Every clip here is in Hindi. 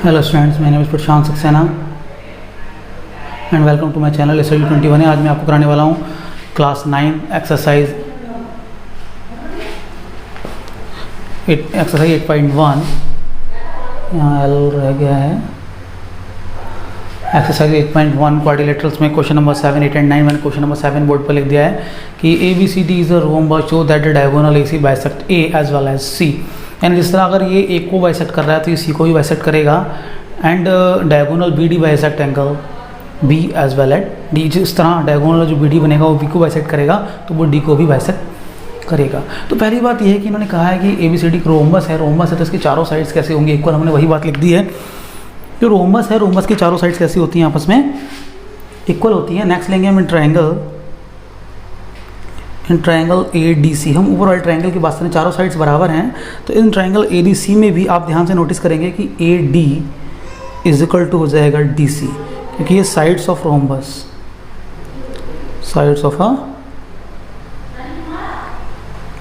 हेलो स्टूडेंट्स, मेरा नाम Prashant Saxena and welcome to my channel SLD 21 है। आज मैं आपको कराने वाला हूँ क्लास 9 एक्सरसाइज 8.1। यहाँ एल रह गया है। एक्सरसाइज 8.1 क्वाड्रिलेटरल्स में क्वेश्चन नंबर 7, 8 एंड 9 मैंने क्वेश्चन नंबर 7 बोर्ड पर लिख दिया है कि ABCD is a rhombus show that the diagonal AC bisect A as well as C। यानी जिस तरह अगर ये A को बाइसेक्ट कर रहा है तो ये C को भी बाइसेक्ट करेगा and diagonal BD bisect angle B as well at D। जिस तरह डायगोनल जो BD बनेगा वो B को बाइसेक्ट करेगा तो वो D को भी बाइसेक्ट करेगा। तो पहली बात यह है कि इन्होंने कहा है कि ABCD रोम्बस है तो इसकी चारों साइड्स कैसे होंगी इक्वल। हमने वही बात लिख दी है। जो रोम्बस है, रोम्बस की चारों साइड्स कैसी होती हैं, आपस में इक्वल होती हैं। नेक्स्ट लेंगे हम ट्रायंगल ADC। हम ऊपर वाले ट्रायंगल की बात करें, चारों साइड्स बराबर हैं तो इन ट्रायंगल ADC में भी आप ध्यान से नोटिस करेंगे कि AD इज इक्वल टू हो जाएगा DC, क्योंकि ये sides of rhombus, sides of a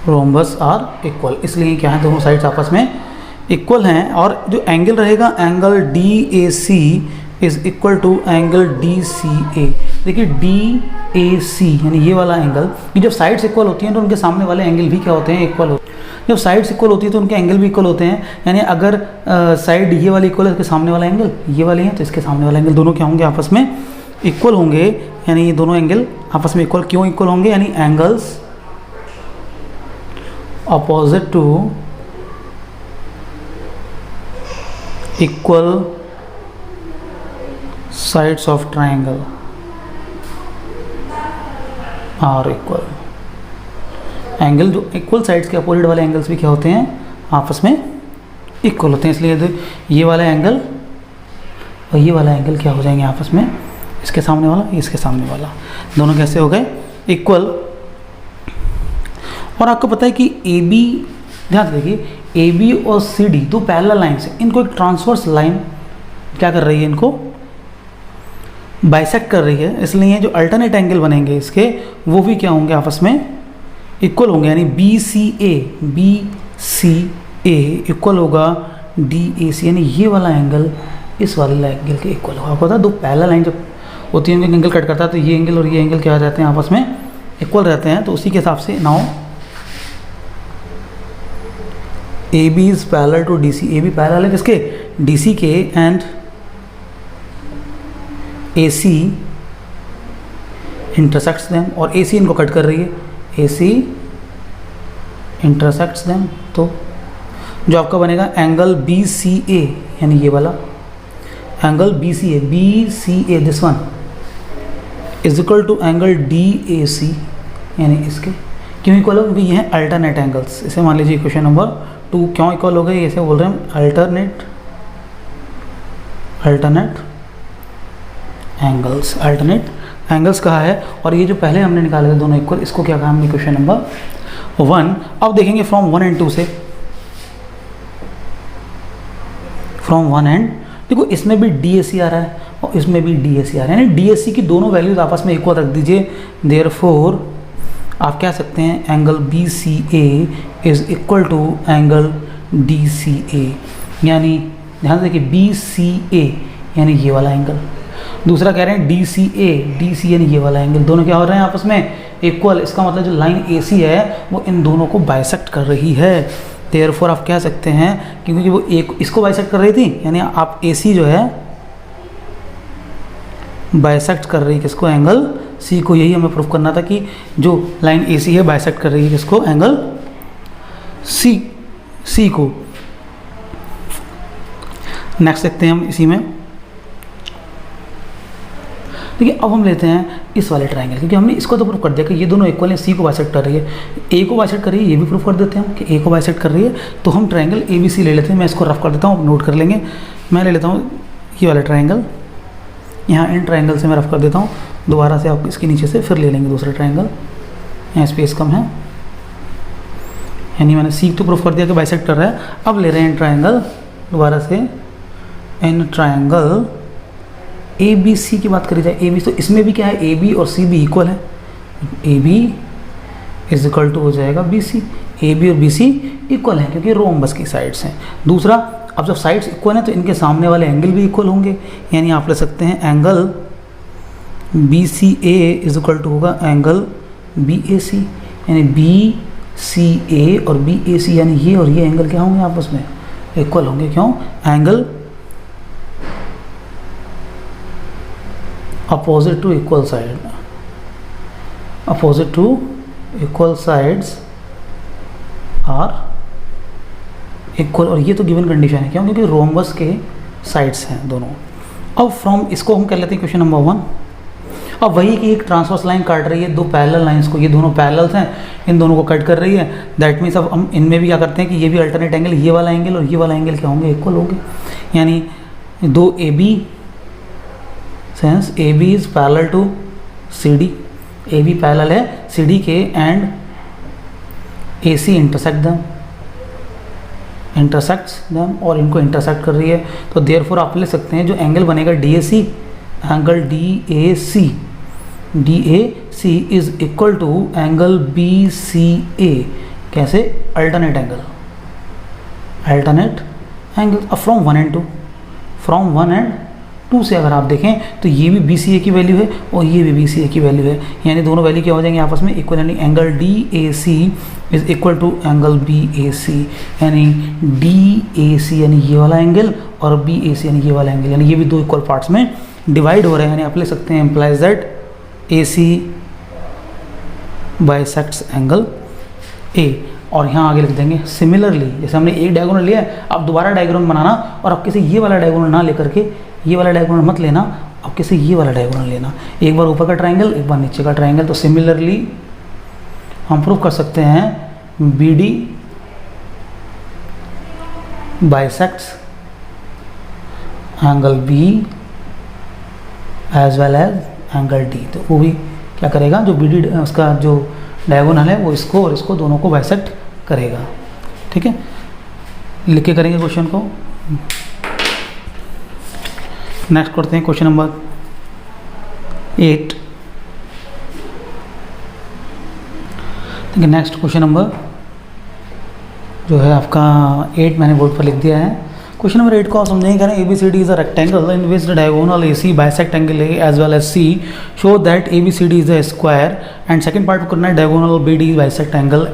rhombus are equal, इसलिए क्या है दोनों साइड्स आपस में इक्वल हैं। और जो एंगल रहेगा angle DAC is equal to angle DCA। देखिए DAC यानी ये वाला एंगल, कि जब साइड्स इक्वल होती हैं तो उनके सामने वाले एंगल भी क्या होते हैं, इक्वल होते हैं। जब साइड्स इक्वल होती है तो उनके एंगल भी इक्वल होते हैं। यानी अगर साइड ये वाली इक्वल है, इसके सामने वाला एंगल ये वाली है तो इसके सामने वाला एंगल दोनों क्या होंगे, आपस में इक्वल होंगे। यानी ये दोनों एंगल आपस में इक्वल क्यों इक्वल होंगे, यानी angles opposite to equal sides of triangle are equal. Angle जो इक्वल साइड्स के अपोजिट वाले एंगल्स भी क्या होते हैं, आपस में इक्वल होते हैं। इसलिए ये वाला एंगल और ये वाला एंगल क्या हो जाएंगे आपस में, इसके सामने वाला इसके सामने वाला, दोनों कैसे हो गए, इक्वल। और आपको पता है कि AB, ध्यान से देखिए, AB और CD दो पैरेलल लाइन्स हैं, इनको एक ट्रांसवर्स लाइन क्या कर रही है, इनको बाइसेक्ट कर रही है। इसलिए जो अल्टरनेट एंगल बनेंगे इसके वो भी क्या होंगे, आपस में इक्वल होंगे। यानी BCA इक्वल होगा DAC, यानी ये वाला एंगल इस वाले एंगल के इक्वल होगा। आपको पता है दो पैरेलल लाइन जब होती है, एंगल कट करता है तो ये एंगल और ये एंगल क्या रहते हैं, आपस में इक्वल रहते हैं। तो उसी के हिसाब से now AB is parallel to DC। AB parallel है किसके, DC के, एंड AC इंटरसेक्ट्स देम, और AC इनको कट कर रही है, AC इंटरसेक्ट्स देम। तो जो आपका बनेगा एंगल BCA, यानी ये वाला angle BCA this one is equal to angle DAC, यानी इसके क्यों इक्वल हो, क्योंकि ये हैं अल्टरनेट एंगल्स। इसे मान लीजिए क्वेश्चन नंबर 2 क्यों इक्वल हो गए, ऐसे बोल रहे हैं अल्टरनेट एंगल्स कहा है। और ये जो पहले हमने निकाले थे दोनों इक्वल, इसको क्या कहा हमने, क्वेश्चन नंबर 1। अब देखेंगे फ्रॉम 1 एंड 2 से, फ्रॉम 1 एंड, देखो इसमें भी DAC आ रहा है और इसमें भी DAC आ रहा है, यानी DAC की दोनों वैल्यूज आपस में इक्वल रख दीजिए। देयरफॉर आप क्या सकते हैं, angle BCA is equal to angle DCA। यानी ध्यान से देखिए BCA यानी ये वाला एंगल, दूसरा कह रहे हैं DC यानी ये वाला एंगल, दोनों क्या हो रहे हैं आपस में इक्वल। इसका मतलब जो लाइन AC है वो इन दोनों को बाइसेक्ट कर रही है। देयरफॉर आप कह सकते हैं क्योंकि वो एक इसको बाइसेक्ट कर रही थी, यानी आप AC जो है बाइसेक्ट कर रही है किसको, एंगल C को। यही हमें प्रूफ करना था कि जो लाइन AC है बाइसेक्ट कर रही है किसको, एंगल C को। नेक्स्ट देखते हैं हम इसी में, देखिए अब हम लेते हैं इस वाले ट्रायंगल, क्योंकि हमने इसको तो प्रूफ कर दिया कि ये दोनों इक्वल हैं, C को बाइसेक्ट कर रही है, A को बाइसेक्ट कर रही है, ये भी प्रूफ कर देते हैं हम कि A को बाइसेक्ट कर रही है। तो हम ट्रायंगल ABC ले लेते हैं, मैं इसको रफ कर देता हूँ, नोट कर लेंगे। मैं ले लेता हूँ ये वाला ट्रायंगल, यहाँ इन ट्रायंगल से मैं रफ कर देता हूँ, दोबारा से आप इसके नीचे से फिर ले लेंगे दूसरा ट्रायंगल, यहाँ स्पेस कम है। यानी मैंने C तो प्रूफ कर दिया कि बाइसेक्ट कर रहा है। अब ले रहे हैं ट्रायंगल दोबारा से, इन ट्रायंगल ABC की बात करी जाए, AB तो इसमें भी क्या है, AB और C भी इक्वल है, AB इज इक्वल टू हो जाएगा BC। AB और BC इक्वल हैं क्योंकि रोम्बस की साइड्स हैं। दूसरा, अब जब साइड्स इक्वल हैं तो इनके सामने वाले एंगल भी इक्वल होंगे, यानी आप ले सकते हैं angle B C A is equal to होगा एंगल बी ए सी, यानी बी सी ए और बी ए सी यानी ये और ये एंगल क्या होंगे आपस में इक्वल होंगे। क्यों? Angle opposite to equal side, opposite to equal sides are equal, और ये तो गिवन कंडीशन है। क्यों? क्योंकि रोम्बस के साइड्स हैं दोनों। अब फ्रॉम इसको हम कर लेते हैं क्वेश्चन नंबर 1। अब वही कि एक ट्रांसवर्स लाइन काट रही है दो पैरेलल लाइंस को, ये दोनों पैरेलल्स हैं, इन दोनों को कट कर रही है। दैट मीन्स अब हम इनमें भी क्या करते हैं कि ये भी अल्टरनेट एंगल, ये वाला एंगल और ये वाला एंगल क्या होंगे इक्वल होंगे, यानी दो A B since A B is parallel to C D, A B parallel है सी डी के and A C intersects them और इनको इंटरसेक्ट कर रही है। तो देयरफॉर आप ले सकते हैं जो एंगल बनेगा D A C, angle D A C is equal to angle B C A. कैसे? Alternate angle. अब फ्रॉम 1 and 2, फ्रॉम 1 and 2 से अगर आप देखें तो ये भी बी सी ए की वैल्यू है और ये भी बी सी ए की वैल्यू है, यानी दोनों वैल्यू क्या हो जाएंगे आपस में इक्वल, यानी angle D A C is equal to angle B A C, यानी डी ए सी यानी ये वाला एंगल और बी ए सी यानी ये वाला एंगल, यानी ये भी दो इक्वल पार्ट्स में डिवाइड हो रहे हैं। यानी आप ले सकते हैं implies that A C bisects angle A, और यहाँ आगे लिख देंगे सिमिलरली, जैसे हमने एक डायगोनल लिया है अब दोबारा डायगोनल बनाना, और अब किसी ये वाला डायगोनल ना लेकर के ये वाला डायगोनल मत लेना, अब किसी ये वाला डायगोनल लेना, एक बार ऊपर का ट्रायंगल एक बार नीचे का ट्रायंगल। तो सिमिलरली हम प्रूव कर सकते हैं B D bisects angle B as well as angle D. तो वो भी क्या करेगा, जो बी डी उसका जो डायगोनल है वो इसको और इसको दोनों को बाइसेक्ट करेगा। ठीक है, लिख के करेंगे क्वेश्चन को। नेक्स्ट करते हैं क्वेश्चन नंबर 8। देखिए नेक्स्ट क्वेश्चन नंबर जो है आपका 8 मैंने बोर्ड पर लिख दिया है। क्वेश्चन नंबर 8 को आप समझेंगे करें A B C D is a rectangle in which the diagonal A C bisect angle A as well as C, show that A B C D is a square, and second part को करना है diagonal B D bisect angle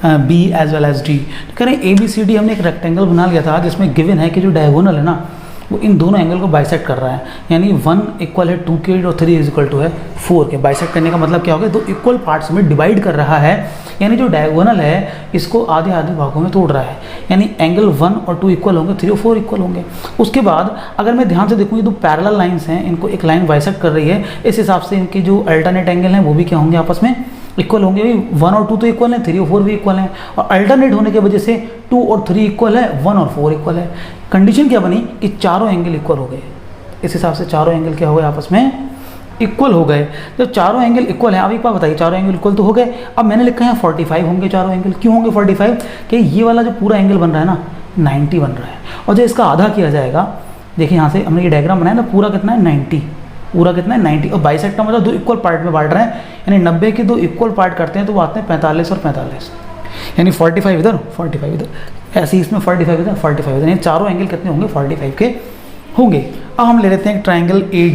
B as well as D. तो कह रहे हैं ए बी सी डी हमने एक रेक्टेंगल बना लिया था जिसमें गिवन है कि जो डायगोनल है ना वो इन दोनों एंगल को बाइसेक्ट कर रहा है, यानी 1 इक्वल है 2 के और 3 इज इक्वल टू है 4 के। बाइसेक्ट करने का मतलब क्या होगा, दो इक्वल पार्ट्स में डिवाइड कर रहा है, यानी जो डायगोनल है इसको आधे आधे भागों में तोड़ रहा है, यानी एंगल 1 और 2 इक्वल होंगे, 3 और 4 इक्वल होंगे। उसके बाद अगर मैं ध्यान से देखूँ ये दो पैरेलल लाइंस हैं, इनको एक लाइन बाइसेक्ट कर रही है, इस हिसाब से इनके जो अल्टरनेट एंगल हैं वो भी क्या होंगे आपस में इक्वल होंगे। 1 और 2 तो इक्वल हैं, 3 और 4 भी इक्वल हैं, और अल्टरनेट होने की वजह से 2 और 3 इक्वल है, 1 और 4 इक्वल है। कंडीशन क्या बनी कि चारों एंगल इक्वल हो गए, इस हिसाब से चारों एंगल क्या हो गए आपस में इक्वल हो गए। जब चारों एंगल इक्वल हैं, अब एक बात बताइए, चारों एंगल इक्वल तो हो गए, अब मैंने लिखा है 45 होंगे चारों एंगल। क्यों होंगे 45? कि ये वाला जो पूरा एंगल बन रहा है ना 90 बन रहा है, और जब इसका आधा किया जाएगा, देखिए यहाँ से हमने ये डायग्राम बनाया ना, पूरा कितना है 90, पूरा कितना है 90, और बाइसेक्ट का मतलब दो इक्वल पार्ट में बांट रहे हैं, यानी 90 के दो इक्वल पार्ट करते हैं तो वो आते हैं 45 और 45, यानी 45 इधर 45 इधर, ऐसे इसमें 45 इधर 45 इधर, यानी चारों एंगल कितने होंगे 45 के होंगे। अब हम ले लेते हैं ट्राइंगल ए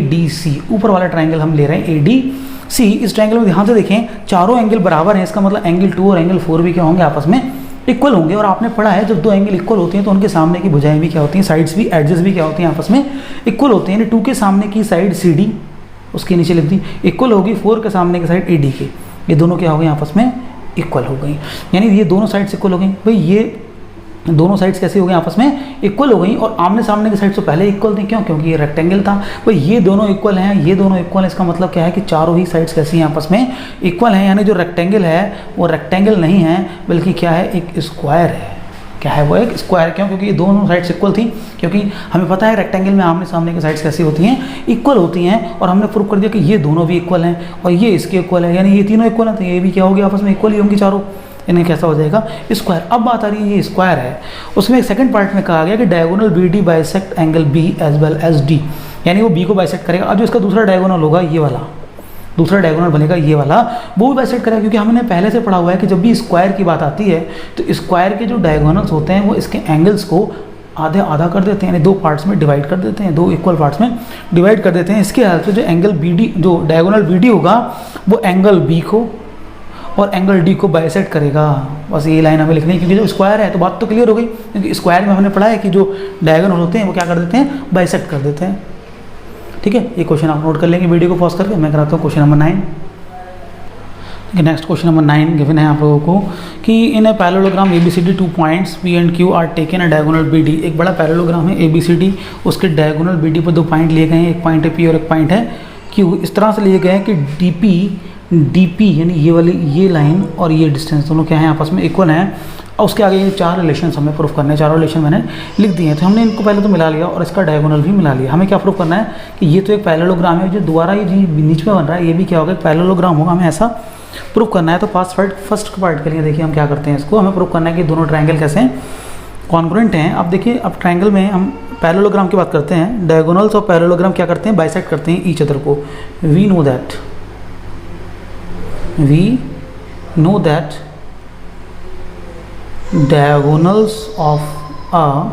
डी सी, ऊपर वाला ट्राइंगल हम ले रहे हैं ए डी सी। इस ट्राइंगल में ध्यान से देखें चारों एंगल बराबर हैं, इसका मतलब एंगल 2 और एंगल 4 भी क्या होंगे आपस में इक्वल होंगे। और आपने पढ़ा है जब दो एंगल इक्वल होते हैं तो उनके सामने की भुजाएं भी क्या होती हैं, साइड्स भी, एडजेस भी क्या होती हैं आपस में इक्वल होते हैं। यानी 2 के सामने की साइड सी डी, उसके नीचे लिख दी, इक्वल होगी 4 के सामने की साइड ए डी के, ये दोनों क्या हो गई आपस में इक्वल हो गई, यानी ये दोनों साइड्स इक्वल हो गई। भाई ये दोनों साइड्स कैसे हो गई आपस में इक्वल हो गई, और आमने सामने की साइड तो पहले इक्वल थी, क्यों, क्योंकि ये रेक्टेंगल था। भाई ये दोनों इक्वल हैं, ये दोनों इक्वल हैं, इसका मतलब क्या है कि चारों ही साइड्स कैसी हैं आपस में इक्वल हैं, यानी जो रेक्टेंगल है वो रेक्टेंगल नहीं है बल्कि क्या है एक स्क्वायर है। क्या है वो एक स्क्वायर, क्यों, क्योंकि ये दोनों साइड्स इक्वल थी, क्योंकि हमें पता है रेक्टेंगल में आमने सामने की साइड्स कैसी होती हैं इक्वल होती हैं, और हमने प्रूव कर दिया कि ये दोनों भी इक्वल हैं और ये इसके इक्वल है, यानी ये तीनों इक्वल हैं, तो ये भी क्या होगी आपस में इक्वल ही होंगी चारों, इन्हें कैसा हो जाएगा स्क्वायर। अब बात आ रही है ये स्क्वायर है, उसमें एक सेकंड पार्ट में कहा गया कि diagonal B D bisect angle B as well as D, यानी वो बी को बाइसेक्ट करेगा। अब जो इसका दूसरा डायगोनल होगा ये वाला, दूसरा डायगोनल बनेगा ये वाला, वो भी बाइसेक्ट करेगा, क्योंकि हमने पहले से पढ़ा हुआ है कि जब भी स्क्वायर की बात आती है तो स्क्वायर के जो डायगोनल्स होते हैं वो इसके एंगल्स को आधे आधा कर देते हैं, यानी 2 पार्ट्स में डिवाइड कर देते हैं, 2 इक्वल पार्ट्स में डिवाइड कर देते हैं। इसके हेल्प से जो एंगल BD, जो डायगोनल BD होगा वो एंगल B को और एंगल D को बाइसेक्ट करेगा। बस ये लाइन हमें लिखनी है, क्योंकि जो स्क्वायर है तो बात तो क्लियर हो गई, क्योंकि स्क्वायर में हमने पढ़ा है कि जो डायगोनल होते हैं वो क्या कर देते हैं, बाइसेक्ट कर देते हैं। ठीक है, ये क्वेश्चन आप नोट कर लेंगे वीडियो को पॉज करके। मैं कराता हूँ question number 9। Next question number 9 given है आप लोगों को कि in a parallelogram ABCD 2 points P and Q are taken a diagonal BD। एक बड़ा पैरेललोग्राम है ABCD, उसके डायगोनल BD पर 2 पॉइंट लिए गए हैं, एक पॉइंट है P और एक पॉइंट है Q। इस तरह से लिए गए हैं कि DP यानी ये वाली ये लाइन और ये डिस्टेंस दोनों क्या है, आपस में इक्वल हैं, और उसके आगे ये 4 रिलेशन हमें प्रूफ करने हैं। 4 रिलेशन मैंने लिख दिए हैं, तो हमने इनको पहले तो मिला लिया और इसका डायगोनल भी मिला लिया। हमें क्या प्रूफ करना है कि ये तो एक पैरेललोग्राम है, जो दोबारा ये नीचे में बन रहा है ये भी क्या होगा, एक पैरेललोग्राम होगा। हमें ऐसा प्रूफ करना है। तो फर्स्ट पार्ट के लिए देखिए हम क्या करते हैं, इसको हमें प्रूफ करना है कि दोनों ट्रायंगल कैसे हैं, कॉन्ग्रुएंट हैं। अब देखिए, अब ट्रायंगल में हम पैरेललोग्राम की बात करते हैं, डायगोनल्स और पैरेललोग्राम क्या करते हैं, बाइसेक्ट करते हैं ईच अदर को। We know that diagonals of a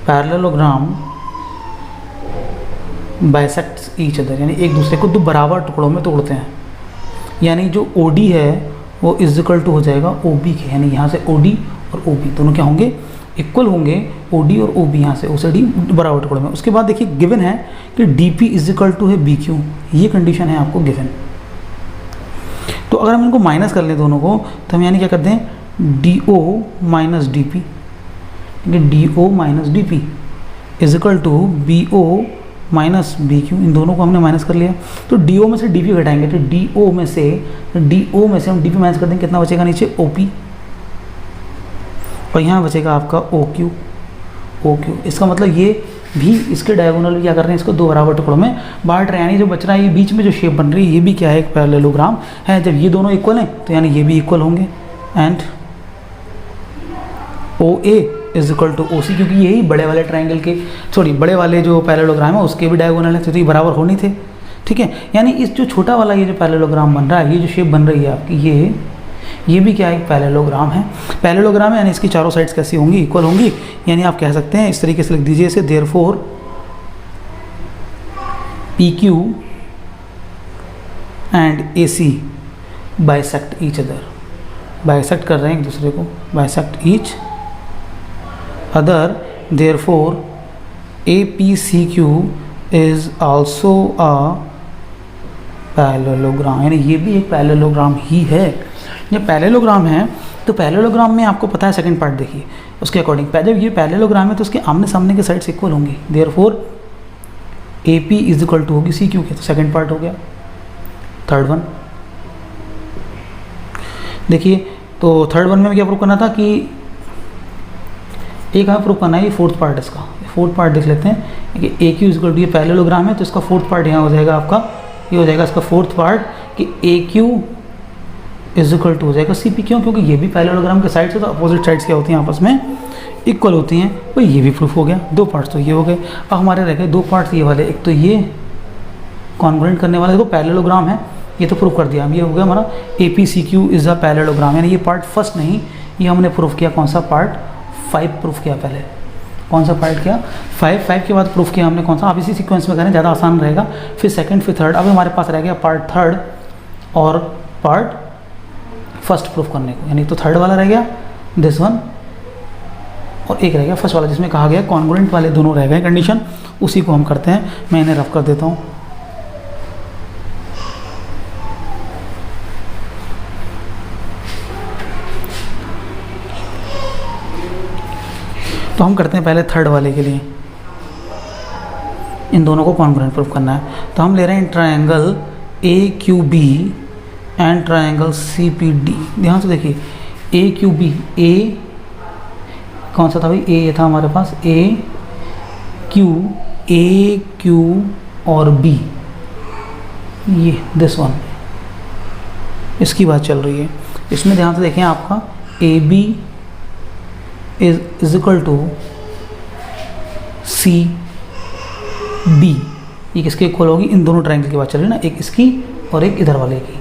parallelogram bisects each other, यानी एक दूसरे को 2 बराबर टुकड़ों में तोड़ते हैं। यानी जो OD है वो इज इक्वल टू हो जाएगा OB के, यानी यहाँ से OD और OB दोनों क्या होंगे, इक्वल होंगे। OD और OB यहाँ से OCD बराबर टुकड़ों में। उसके बाद देखिए गिवन है कि DP इज इक्वल टू है BQ, ये कंडीशन है आपको गिवन। तो अगर हम इनको माइनस कर लें दोनों को, तो हम यानी क्या करते हैं, DO minus DP, DO minus DP is equal to BO minus BQ। इन दोनों को हमने माइनस कर लिया, तो DO में से DP घटाएंगे, तो DO में से हम DP माइनस कर देंगे, कितना बचेगा नीचे OP, और यहाँ बचेगा आपका OQ। इसका मतलब ये भी इसके डायगोनल क्या कर रहे हैं, इसको 2 बराबर टुकड़ों में बांट रहे हैं। यानी जो बच रहा है ये बीच में जो शेप बन रही है ये भी क्या है, एक पैरेललोग्राम है। जब ये दोनों इक्वल हैं तो यानी ये भी इक्वल होंगे। And OA is equal to OC, क्योंकि यही बड़े वाले ट्रायंगल के बड़े वाले जो पैरेललोग्राम है उसके भी डायगोनल है, तो ये बराबर होनी थे। ठीक है, यानी इस जो छोटा वाला ये जो पैरेललोग्राम बन रहा है, ये जो शेप बन रही है आपकी, ये भी क्या है, एक पैरेललोग्राम है। पैरेललोग्राम है यानी इसकी चारों साइड्स कैसी होंगी, इक्वल होंगी। यानी आप कह सकते हैं इस तरीके से लिख दीजिए इसे, therefore PQ and AC bisect each other, bisect कर रहे हैं एक दूसरे को, bisect each other, therefore APCQ is also a parallelogram, यानी ये भी एक पैरेललोग्राम ही है। जब पैरेललोग्राम है तो पैरेललोग्राम में आपको पता है, सेकंड पार्ट देखिए उसके अकॉर्डिंग, जब ये पैरेललोग्राम है तो उसके आमने सामने के साइड्स इक्वल होंगी, therefore AP is equal to होगी CQ के। तो सेकंड पार्ट हो गया। थर्ड वन देखिए, तो थर्ड वन में क्या प्रूव करना था कि एक हमें प्रूव करना है, ये फोर्थ पार्ट इसका, फोर्थ पार्ट देख लेते हैं कि AQ इज इक्वल टू, ये पैरेललोग्राम है तो इसका फोर्थ पार्ट यहाँ हो जाएगा आपका, ये हो जाएगा इसका फोर्थ पार्ट कि AQ इज इक्वल टू हो जाएगा CP। क्यों, क्योंकि ये भी पैरेललोग्राम के साइड से, तो अपोजिट साइड्स क्या होती हैं, आपस में इक्वल होती हैं। तो ये भी प्रूफ हो गया, 2 पार्ट्स तो ये हो गए। अब हमारे रह गए 2 पार्ट्स ये वाले, एक तो ये कॉन्ग्रुएंट करने वाला, देखो पैरेललोग्राम है, ये तो प्रूफ कर दिया हम। ये हो गया हमारा APCQ इज अ पैरेललोग्राम, यानी ये पार्ट फर्स्ट नहीं, ये हमने प्रूफ किया। कौन सा पार्ट, 5 प्रूफ किया पहले। कौन सा पार्ट किया, 5 के बाद प्रूफ किया हमने कौन सा, आप इसी सीक्वेंस में करें ज़्यादा आसान रहेगा। फिर सेकंड, फिर थर्ड। अब हमारे पास रह गया पार्ट थर्ड और पार्ट फर्स्ट प्रूफ करने को, यानी तो थर्ड वाला रह गया, दिस वन, और एक रह गया फर्स्ट वाला, जिसमें कहा गया कॉन्ग्रुएंट वाले दोनों रह गए कंडीशन, उसी को हम करते हैं। मैं इन्हें रफ कर देता हूँ। तो हम करते हैं पहले थर्ड वाले के लिए, इन दोनों को कॉन्ग्रुएंट प्रूफ करना है। तो हम ले रहे हैं triangle AQB and triangle CPD। ध्यान से देखिए AQB, A कौन सा था भाई, A था हमारे पास, AQ और B, ये दिस वन, इसकी बात चल रही है। इसमें ध्यान से देखें आपका AB is equal to CB, ये किसके इक्वल होगी, इन दोनों ट्रायंगल की बात चल रही है ना, एक इसकी और एक इधर वाले की,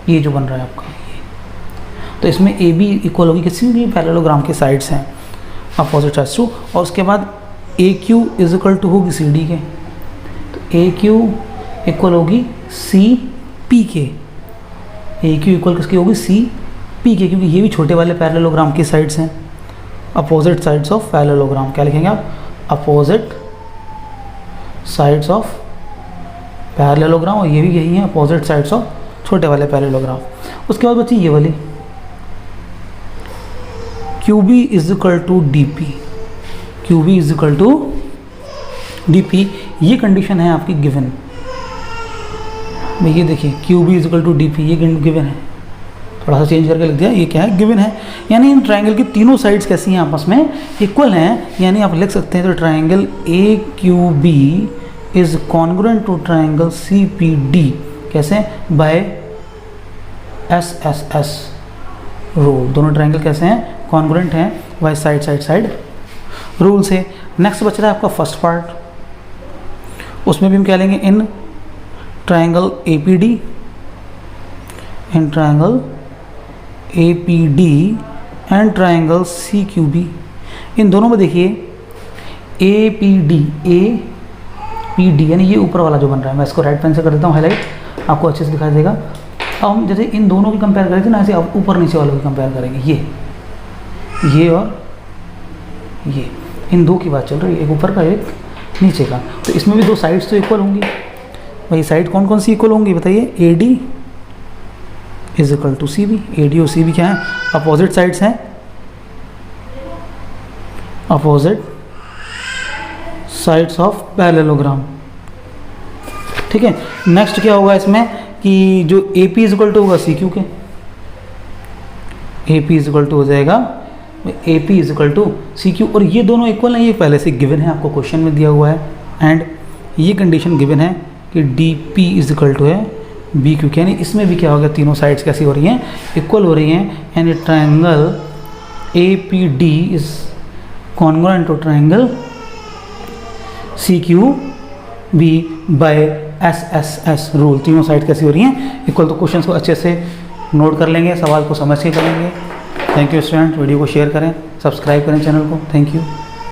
ये जो बन रहा है आपका ये। तो इसमें ए बी इक्वल होगी किसी भी पैरेललोग्राम के साइड्स हैं अपोजिट साइड्स टू, और उसके बाद ए क्यू इज इक्वल टू होगी सी डी के, तो ए क्यू इक्वल होगी सी पी के, ए क्यू इक्वल किसकी होगी सी पी के, क्योंकि ये भी छोटे वाले पैरेललोग्राम की साइड्स हैं, अपोजिट साइड्स ऑफ पैरेललोग्राम। क्या लिखेंगे आप, अपोजिट साइड्स ऑफ पैरेललोग्राम, और ये भी यही है अपोजिट साइड्स ऑफ छोटे वाले पैरेललोग्राम। उसके बाद बच्ची ये वाली Q B is equal to D P, Q B is equal to D P, ये कंडीशन है आपकी गिवन। ये देखिए Q B is equal to D P, ये गिवन है, थोड़ा सा चेंज करके लिख दिया, ये क्या है गिवन है। यानी इन ट्राइंगल की तीनों साइड्स कैसी हैं आपस में इक्वल हैं, यानी आप लिख सकते हैं तो triangle A Q B is congruent to triangle C P D, कैसे, by S S S rule. दोनों ट्राइंगल कैसे हैं, कॉन्ग्रुएंट हैं by side side side rule से। नेक्स्ट बच रहा है आपका फर्स्ट पार्ट, उसमें भी हम क्या लेंगे, in triangle A P D, in triangle A P D and triangle C Q B, इन दोनों में देखिए ए पी डी यानी ये ऊपर वाला जो बन रहा है, मैं इसको राइट पेन से कर देता हूँ हाईलाइट, आपको अच्छे से दिखाई देगा। अब हम जैसे इन दोनों की कंपेयर करें थे ना, ऐसे अब ऊपर नीचे वालों की कंपेयर करेंगे, ये और ये, इन दो की बात चल रही है, एक ऊपर का एक नीचे का। तो इसमें भी दो साइड्स तो इक्वल होंगी, भाई साइड कौन कौन सी इक्वल होंगी बताइए, A D is equal to C B, A D और सी बी क्या है, अपोजिट साइड्स हैं, अपोजिट साइड्स ऑफ पैरेललोग्राम। ठीक है, नेक्स्ट क्या होगा इसमें कि जो A P is equal to होगा सी क्यू के, A P is equal to हो जाएगा A P is equal to C Q, और ये दोनों इक्वल हैं, ये पहले से गिवन है, आपको क्वेश्चन में दिया हुआ है, एंड ये कंडीशन गिवन है कि D P is equal to है बी क्यू, यानी इसमें भी क्या हो गया, तीनों साइड्स कैसी हो रही हैं, इक्वल हो रही हैं, यानी triangle A P D is congruent to triangle C Q B by S S S rule. तीनों साइड कैसी हो रही हैं, इक्वल। तो क्वेश्चंस को अच्छे से नोट कर लेंगे, सवाल को समझ के करेंगे। थैंक यू स्टूडेंट, वीडियो को शेयर करें, सब्सक्राइब करें चैनल को। Thank you.